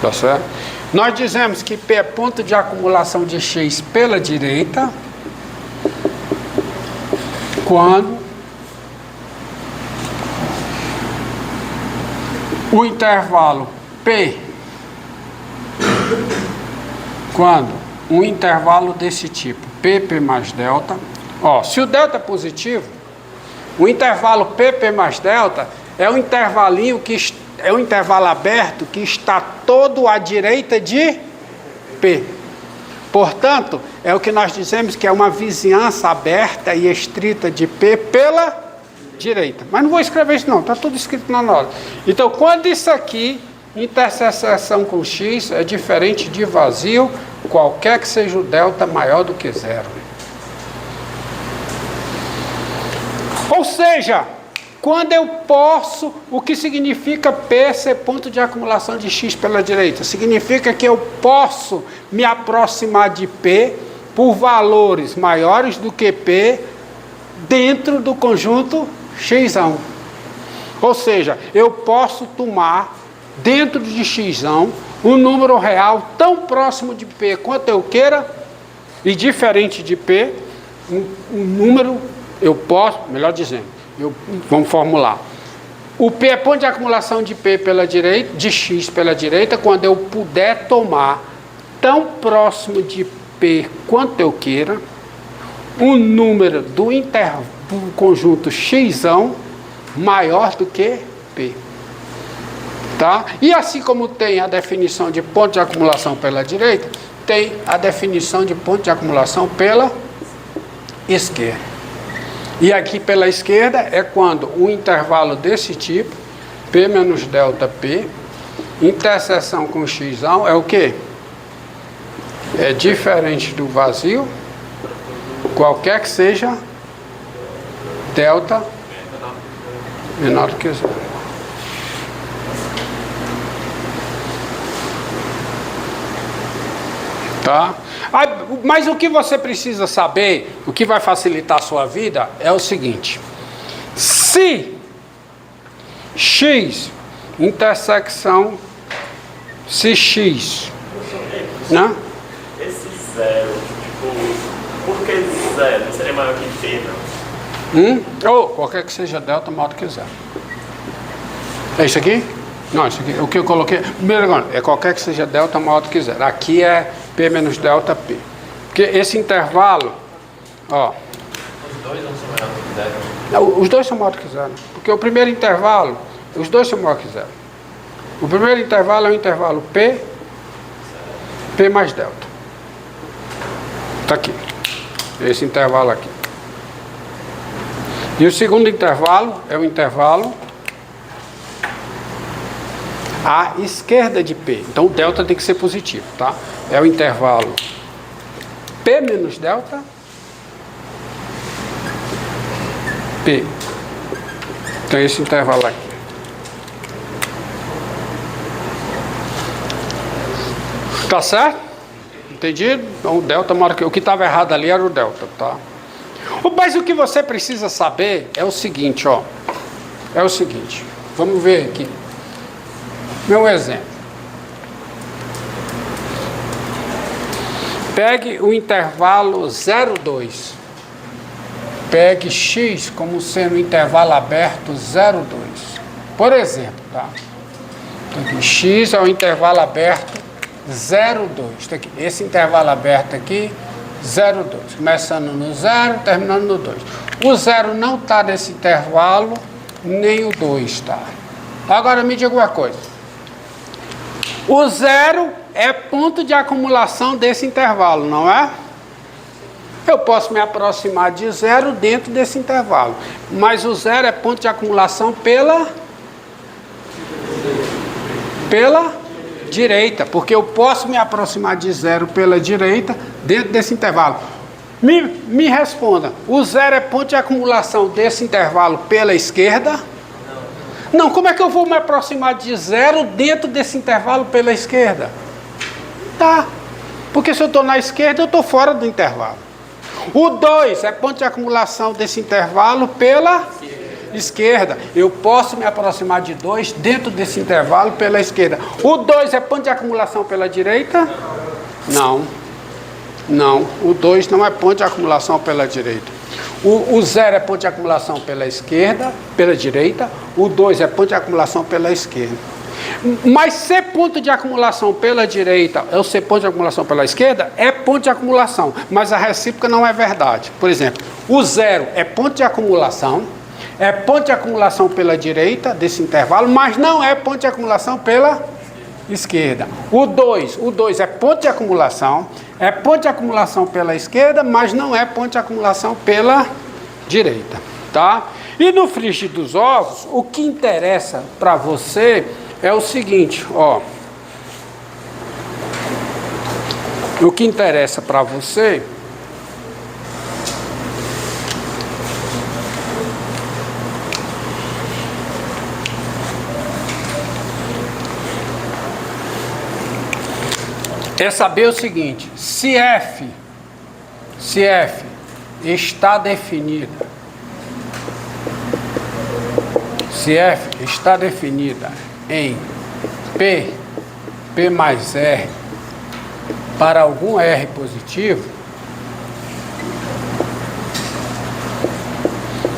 Tá certo? Nós dizemos que P é ponto de acumulação de X pela direita quando o intervalo P, quando um intervalo desse tipo, PP mais delta, ó, se o delta é positivo, o intervalo PP mais delta é um intervalinho que é um intervalo aberto que está todo à direita de P. Portanto, é o que nós dizemos que é uma vizinhança aberta e estrita de P pela direita. Mas não vou escrever isso não, está tudo escrito na nota. Então, quando isso aqui, interseção com X, é diferente de vazio, qualquer que seja o delta maior do que zero. Ou seja, quando eu posso, o que significa P ser ponto de acumulação de X pela direita? Significa que eu posso me aproximar de P por valores maiores do que P dentro do conjunto X. Ou seja, eu posso tomar dentro de X um número real tão próximo de P quanto eu queira e diferente de P, um número, eu posso, melhor dizendo, vamos formular. O P é ponto de acumulação de P pela direita, de X pela direita, quando eu puder tomar tão próximo de P quanto eu queira, um número do conjunto X maior do que P. Tá? E assim como tem a definição de ponto de acumulação pela direita, tem a definição de ponto de acumulação pela esquerda. E aqui pela esquerda é quando um intervalo desse tipo, P menos delta P, interseção com X é o quê? É diferente do vazio, qualquer que seja delta menor do que zero. Tá? Mas o que você precisa saber, o que vai facilitar a sua vida, é o seguinte: se X intersecção, se X, né? Esse zero, tipo, por que zero? Não seria maior que P, não? Ou qualquer que seja delta maior do que zero. É isso aqui? Não, isso aqui, o que eu coloquei, primeiro é qualquer que seja delta maior do que zero. Aqui é P menos delta P. Porque esse intervalo, ó. Os dois não são maiores do que zero? Os dois são maiores do que zero. Porque o primeiro intervalo, os dois são maiores que zero. O primeiro intervalo é o intervalo P mais delta. Está aqui. Esse intervalo aqui. E o segundo intervalo é o intervalo à esquerda de P. Então o delta tem que ser positivo, tá? É o intervalo P menos delta P. Então esse intervalo aqui. Tá certo? Entendido? Então o delta, o que estava errado ali era o delta, tá? Mas o que você precisa saber é o seguinte, ó. É o seguinte. Vamos ver aqui. Meu exemplo. Pegue o intervalo 0,2. Pegue X como sendo o intervalo aberto 0,2. Por exemplo, tá? Aqui, X é o intervalo aberto 0,2. Esse intervalo aberto aqui, 0,2. Começando no 0, terminando no 2. O 0 não está nesse intervalo, nem o 2 está. Agora me diga uma coisa. O 0 é ponto de acumulação desse intervalo, não é? Eu posso me aproximar de 0 dentro desse intervalo. Mas o 0 é ponto de acumulação pela direita. Porque eu posso me aproximar de 0 pela direita dentro desse intervalo. Me responda. O 0 é ponto de acumulação desse intervalo pela esquerda? Não, como é que eu vou me aproximar de 0 dentro desse intervalo pela esquerda? Tá. Porque se eu estou na esquerda, eu estou fora do intervalo. O 2 é ponto de acumulação desse intervalo pela esquerda. Eu posso me aproximar de 2 dentro desse intervalo pela esquerda. O 2 é ponto de acumulação pela direita? Não. Não. O 2 não é ponto de acumulação pela direita. O 0 é ponto de acumulação pela esquerda, pela direita. O 2 é ponto de acumulação pela esquerda. Mas ser ponto de acumulação pela direita ou ser ponto de acumulação pela esquerda é ponto de acumulação, mas a recíproca não é verdade. Por exemplo, o 0 é ponto de acumulação pela direita desse intervalo, mas não é ponto de acumulação pela esquerda. O 2 é ponto de acumulação pela esquerda, mas não é ponto de acumulação pela direita, tá? E no frigir dos ovos, o que interessa para você é o seguinte, ó. O que interessa para você é saber o seguinte, se F está definida, em P mais R para algum R positivo,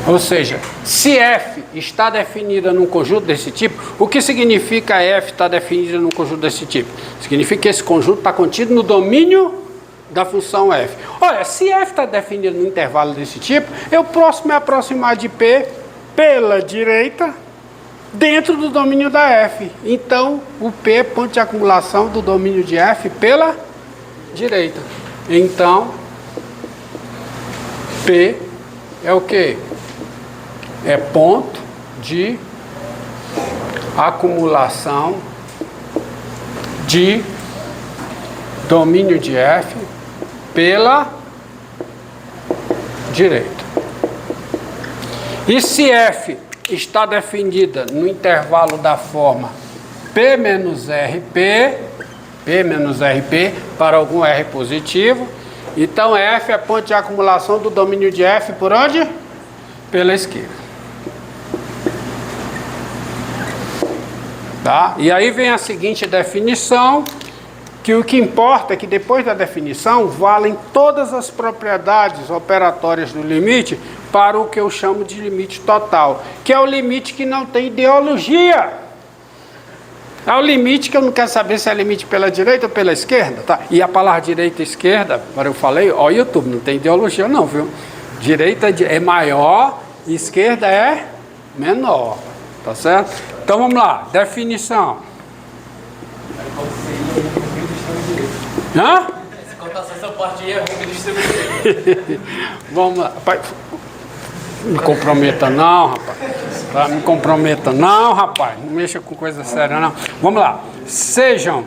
ou seja, se F está definida num conjunto desse tipo, o que significa F está definida num conjunto desse tipo? Significa que esse conjunto está contido no domínio da função F. Olha, se F está definido num intervalo desse tipo, eu posso me aproximar de P pela direita dentro do domínio da F. Então, o P é ponto de acumulação do domínio de F pela direita. Então, P é o quê? É ponto de acumulação de domínio de F pela direita. E se F está definida no intervalo da forma P menos RP para algum R positivo, então F é ponto de acumulação do domínio de F por onde? Pela esquerda. Tá? E aí vem a seguinte definição, que o que importa é que depois da definição valem todas as propriedades operatórias do limite para o que eu chamo de limite total, que é o limite que não tem ideologia. É o limite que eu não quero saber se é limite pela direita ou pela esquerda, tá? E a palavra direita e esquerda, agora eu falei, ó, YouTube, não tem ideologia não, viu? Direita é maior, esquerda é menor, tá certo? Então vamos lá, definição. Hã? Se contasse essa parte aí, é ruim distribuir. Vamos lá. Rapaz, me comprometa não, rapaz. Tá? Me comprometa não, rapaz. Não mexa com coisa séria não. Vamos lá. Sejam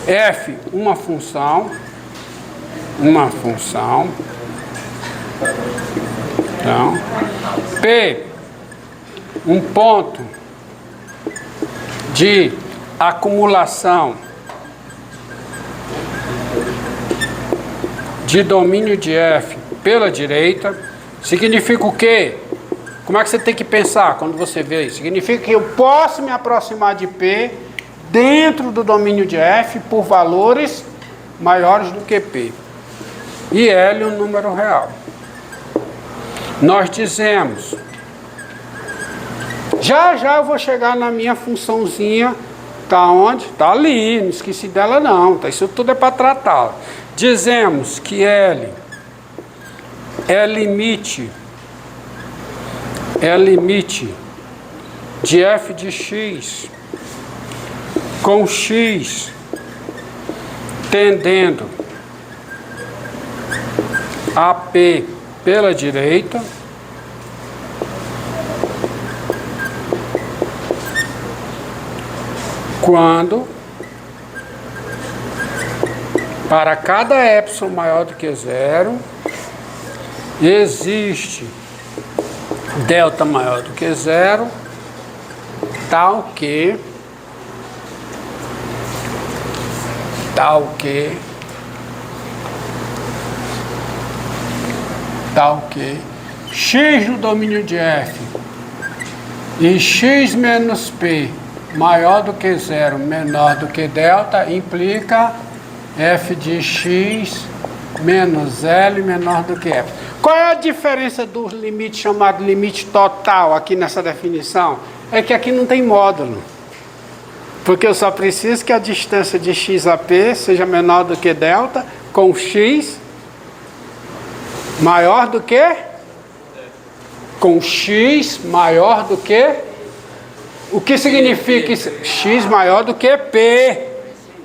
F uma função. Então, P um ponto de acumulação de domínio de F pela direita, significa o quê? Como é que você tem que pensar quando você vê isso? Significa que eu posso me aproximar de P dentro do domínio de F por valores maiores do que P. E L um número real. Nós dizemos, já eu vou chegar na minha funçãozinha, tá onde? Tá ali, não esqueci dela não, tá? Isso tudo é para tratá-la. Dizemos que L é limite de f de x com x tendendo a P pela direita, quando para cada epsilon maior do que 0 existe delta maior do que 0, tal que x no domínio de f e x menos p maior do que zero, menor do que delta, implica f de x menos L menor do que F. Qual é a diferença do limite chamado limite total aqui nessa definição? É que aqui não tem módulo. Porque eu só preciso que a distância de x a p seja menor do que delta, com x maior do que? Com x maior do que? O que significa isso? X maior do que p.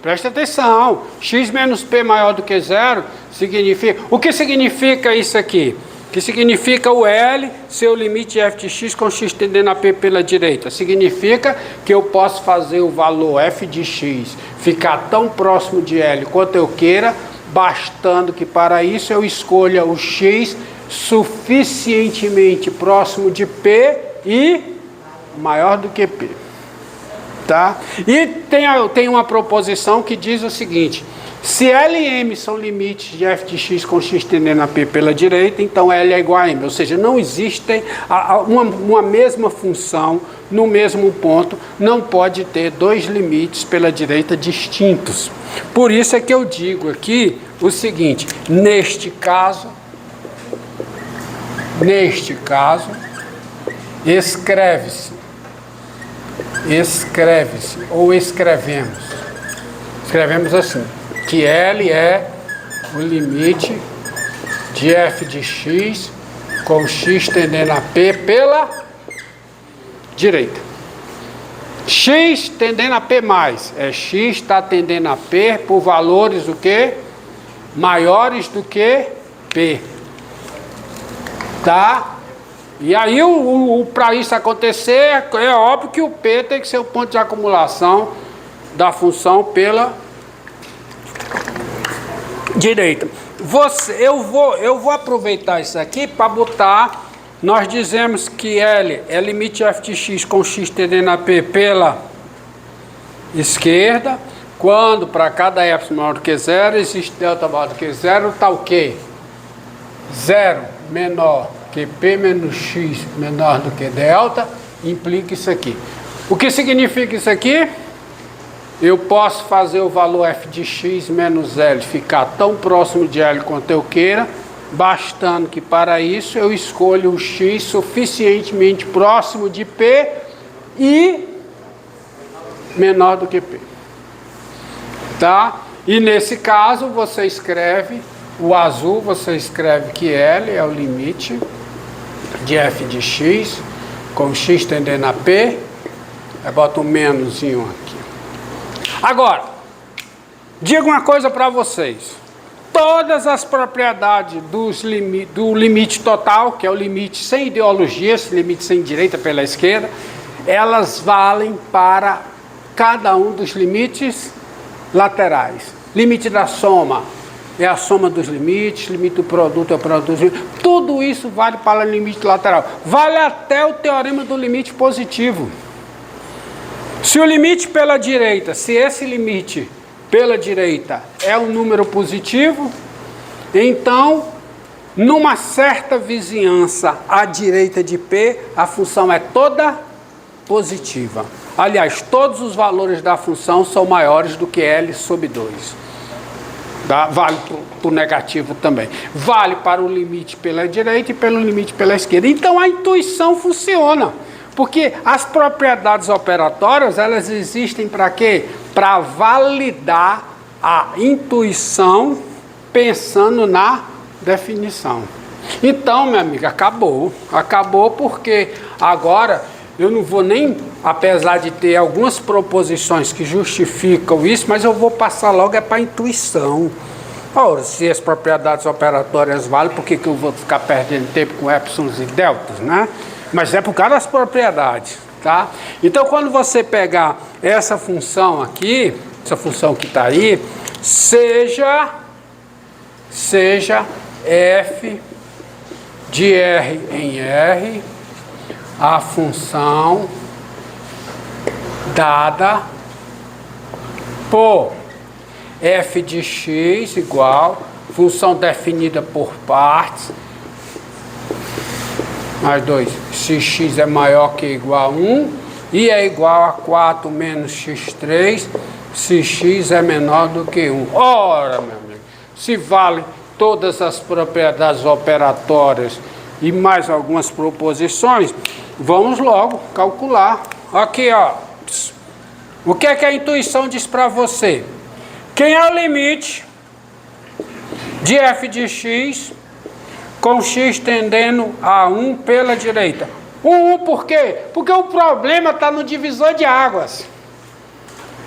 Presta atenção. X menos p maior do que zero significa... O que significa isso aqui? Que significa o L ser o limite de f de x com x tendendo a p pela direita. Significa que eu posso fazer o valor f de x ficar tão próximo de L quanto eu queira, bastando que para isso eu escolha o x suficientemente próximo de p e maior do que p. Tá? E tem uma proposição que diz o seguinte: se L e M são limites de f de x com x tendendo a p pela direita, então L é igual a M. Ou seja, não existem uma mesma função no mesmo ponto, não pode ter dois limites pela direita distintos. Por isso é que eu digo aqui o seguinte: neste caso, escreve-se ou escrevemos assim, que L é o limite de f de x com x tendendo a p pela direita. X tendendo a p mais, x está tendendo a p por valores o quê? Maiores do que p. Tá? E aí, para isso acontecer, é óbvio que o P tem que ser o ponto de acumulação da função pela direita. Eu vou aproveitar isso aqui para botar, nós dizemos que L é limite f de x com x tendendo a p pela esquerda, quando para cada epsilon maior do que zero, existe delta maior do que zero, está o quê? Zero menor que p menos x menor do que delta, implica isso aqui. O que significa isso aqui? Eu posso fazer o valor f de x menos L ficar tão próximo de L quanto eu queira, bastando que para isso eu escolho o x suficientemente próximo de p e menor do que p. Tá? E nesse caso você escreve, o azul você escreve que L é o limite de f de x com x tendendo a p, aí bota um menosinho aqui. Agora, digo uma coisa para vocês: todas as propriedades do limite total, que é o limite sem ideologia, esse limite sem direita pela esquerda, elas valem para cada um dos limites laterais. Limite da soma é a soma dos limites, limite do produto é o produto dos limites. Tudo isso vale para o limite lateral. Vale até o teorema do limite positivo. Se o limite pela direita, se esse limite pela direita é um número positivo, então, numa certa vizinhança à direita de P, a função é toda positiva. Aliás, todos os valores da função são maiores do que L sobre 2. Vale para o negativo também. Vale para o limite pela direita e pelo limite pela esquerda. Então a intuição funciona. Porque as propriedades operatórias, elas existem para quê? Para validar a intuição pensando na definição. Então, minha amiga, acabou. Acabou porque agora eu não vou nem, apesar de ter algumas proposições que justificam isso, mas eu vou passar logo para a intuição. Ora, se as propriedades operatórias valem, por que eu vou ficar perdendo tempo com épsilons e deltas, né? Mas é por causa das propriedades, tá? Então, quando você pegar essa função aqui, essa função que está aí, seja f de R em R, a função dada por f de x igual, função definida por partes, mais 2. Se x é maior que ou igual a 1 e é igual a 4 menos x3, se x é menor do que 1. Ora, meu amigo, se vale todas as propriedades operatórias e mais algumas proposições, vamos logo calcular. Aqui, ó. O que é que a intuição diz para você? Quem é o limite de f de x com x tendendo a 1 pela direita? 1 por quê? Porque o problema está no divisor de águas.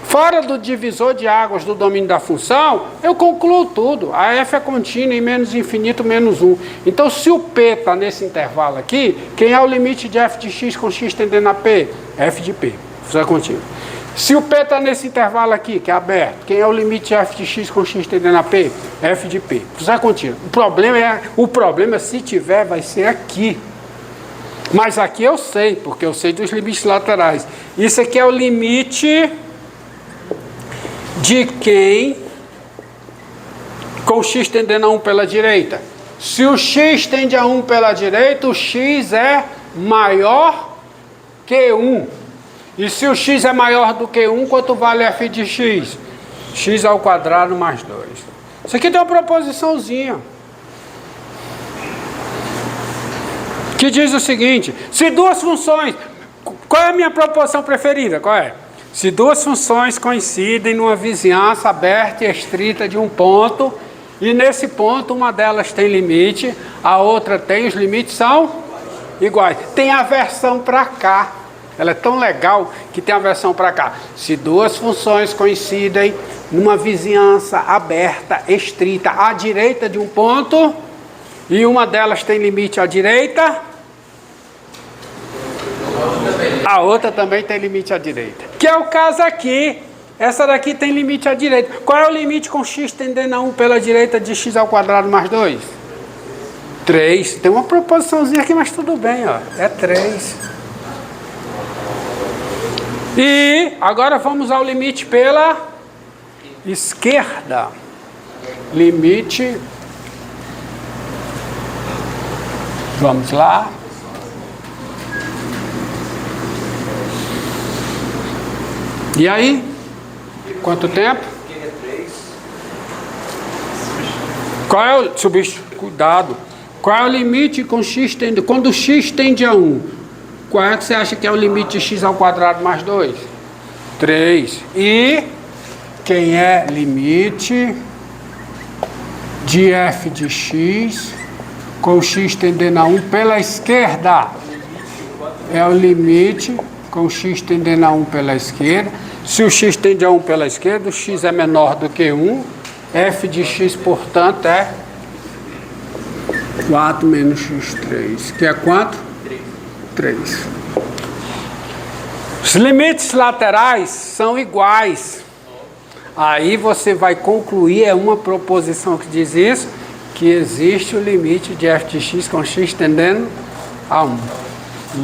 Fora do divisor de águas do domínio da função, eu concluo tudo. A f é contínua em menos infinito menos 1. Então, se o p está nesse intervalo aqui, quem é o limite de f de x com x tendendo a p? F de p. Função é contínua. Se o p está nesse intervalo aqui, que é aberto, quem é o limite de f de x com x tendendo a p? F de p. Função é contínua. O problema, se tiver, vai ser aqui. Mas aqui eu sei, porque eu sei dos limites laterais. Isso aqui é o limite de quem com x tendendo a 1 pela direita. Se o x tende a 1 pela direita, o x é maior que 1. E se o x é maior do que 1, quanto vale f de x? X ao quadrado mais 2. Isso aqui tem uma proposiçãozinha que diz o seguinte: se duas funções... Qual é a minha proposição preferida? Qual é? Se duas funções coincidem numa vizinhança aberta e estrita de um ponto, e nesse ponto uma delas tem limite, a outra tem, os limites são iguais. Tem a versão para cá. Ela é tão legal que tem a versão para cá. Se duas funções coincidem numa vizinhança aberta, estrita, à direita de um ponto, e uma delas tem limite à direita, a outra também tem limite à direita. Que é o caso aqui. Essa daqui tem limite à direita. Qual é o limite com x tendendo a 1 pela direita de x ao quadrado mais 2? 3. Tem uma proposiçãozinha aqui, mas tudo bem, ó. É 3. E agora vamos ao limite pela esquerda. Limite. Vamos lá. E aí? Quanto tempo? Qual é o cuidado? Qual é o limite com x tende? Quando x tende a 1, qual é que você acha que é o limite de x ao quadrado mais 2? 3. E quem é limite de f de x com x tendendo a 1 pela esquerda? É o limite com x tendendo a 1 pela esquerda. Se o x tende a 1 pela esquerda, o x é menor do que 1. F de x, portanto, é 4 menos x3. Que é quanto? 3. Os limites laterais são iguais. Aí você vai concluir, é uma proposição que diz isso, que existe o limite de f de x com x tendendo a 1.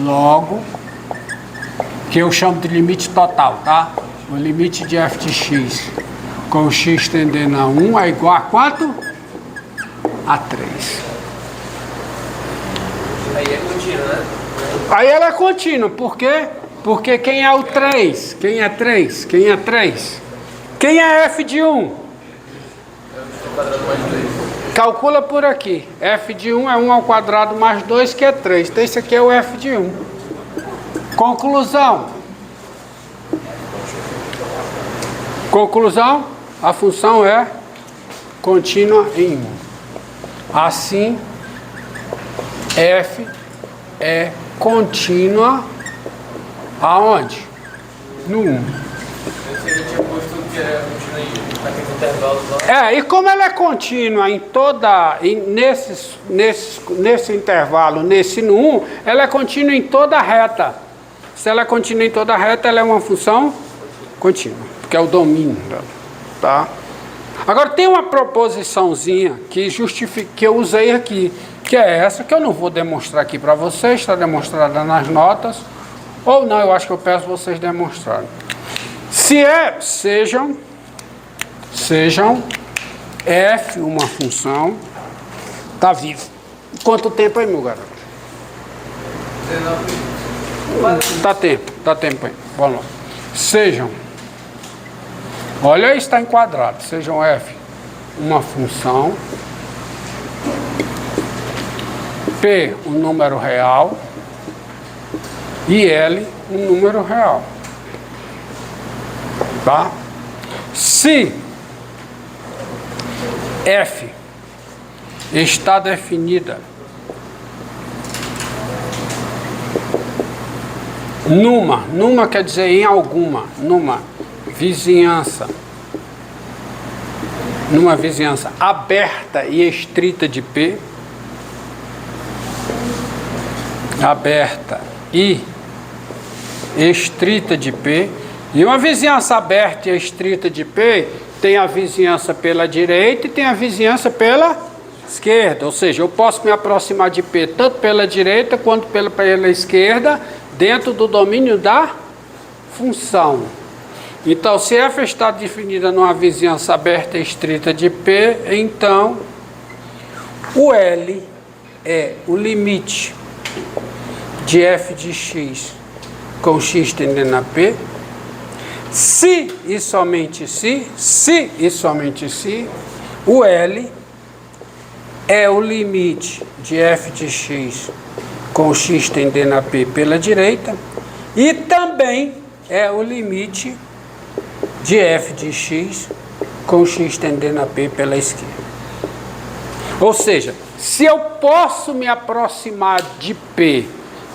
Logo, que eu chamo de limite total, tá? O limite de f de x com x tendendo a 1 é igual a quanto? A 3. Aí é contínua, né? Aí ela é contínua, por quê? Porque quem é o 3? Quem é 3? Quem é 3? Quem é f de 1? Calcula por aqui. F de 1 é 1 ao quadrado mais 2, que é 3. Então esse aqui é o f de 1. Conclusão. Conclusão, a função é contínua em 1. Assim, f é contínua aonde? No 1. E como ela é contínua em toda, nesse intervalo, nesse no 1, ela é contínua em toda a reta. Se ela é contínua em toda a reta, ela é uma função contínua, que é o domínio dela, tá? Agora tem uma proposiçãozinha que justifica, que eu usei aqui, que é essa, que eu não vou demonstrar aqui para vocês, está demonstrada nas notas, ou não, eu acho que eu peço vocês demonstrarem. Sejam f uma função, tá vivo. Quanto tempo aí, meu garoto? Dá tempo aí. Vamos lá. Sejam, olha aí, está enquadrado. Sejam f uma função, p um número real e l um número real. Tá? Se f está definida numa quer dizer em alguma, numa vizinhança aberta e estrita de P, aberta e estrita de P, e uma vizinhança aberta e estrita de P tem a vizinhança pela direita e tem a vizinhança pela esquerda, ou seja, eu posso me aproximar de P tanto pela direita quanto pela esquerda dentro do domínio da função. Então, se f está definida numa vizinhança aberta e estrita de P, então o L é o limite de f de x com x tendendo a P, se e somente se, o L é o limite de f de x com x tendendo a P pela direita e também é o limite de f de x com x tendendo a P pela esquerda. Ou seja, se eu posso me aproximar de P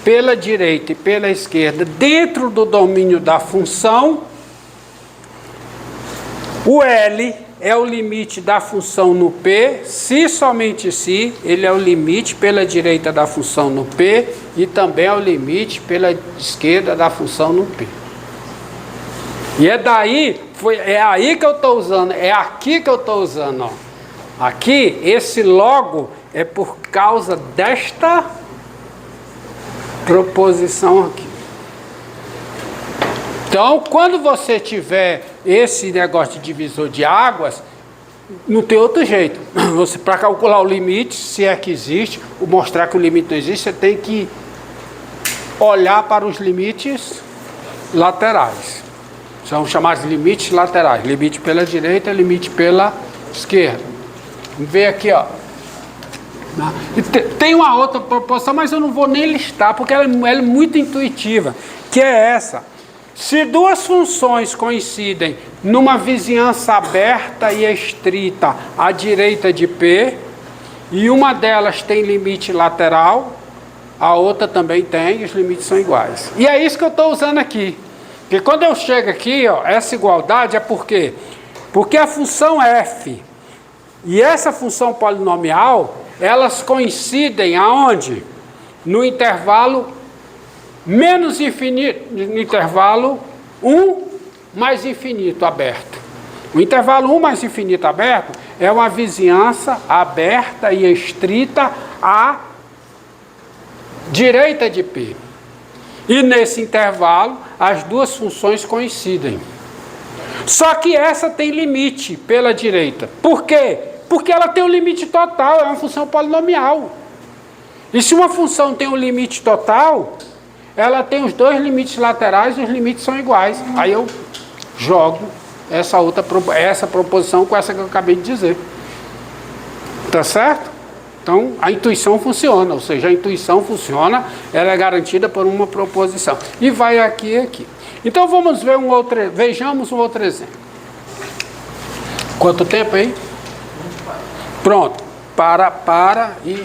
pela direita e pela esquerda dentro do domínio da função, o L é o limite da função no P, se somente se, ele é o limite pela direita da função no P e também é o limite pela esquerda da função no P. E é aí que eu estou usando, é aqui que eu estou usando, ó. Aqui, esse logo é por causa desta proposição aqui. Então, quando você tiver esse negócio de divisor de águas, não tem outro jeito. Você, para calcular o limite, se é que existe, ou mostrar que o limite não existe, você tem que olhar para os limites laterais. São chamados limites laterais. Limite pela direita, limite pela esquerda. Vamos ver aqui, ó. Tem uma outra proposição, mas eu não vou nem listar, porque ela é muito intuitiva, que é essa. Se duas funções coincidem numa vizinhança aberta e estrita à direita de P, e uma delas tem limite lateral, a outra também tem, e os limites são iguais. E é isso que eu estou usando aqui. Porque quando eu chego aqui, ó, essa igualdade é por quê? Porque a função f e essa função polinomial, elas coincidem aonde? No intervalo menos infinito, no intervalo 1 mais infinito aberto. O intervalo 1 mais infinito aberto é uma vizinhança aberta e estrita à direita de P. E nesse intervalo, as duas funções coincidem. Só que essa tem limite pela direita. Por quê? Porque ela tem um limite total, é uma função polinomial. E se uma função tem um limite total, ela tem os dois limites laterais e os limites são iguais. Aí eu jogo essa proposição com essa que eu acabei de dizer. Tá certo? Então, a intuição funciona, ou seja, a intuição funciona, ela é garantida por uma proposição. E vai aqui e aqui. Então, vejamos um outro exemplo. Quanto tempo aí? Pronto. Para e...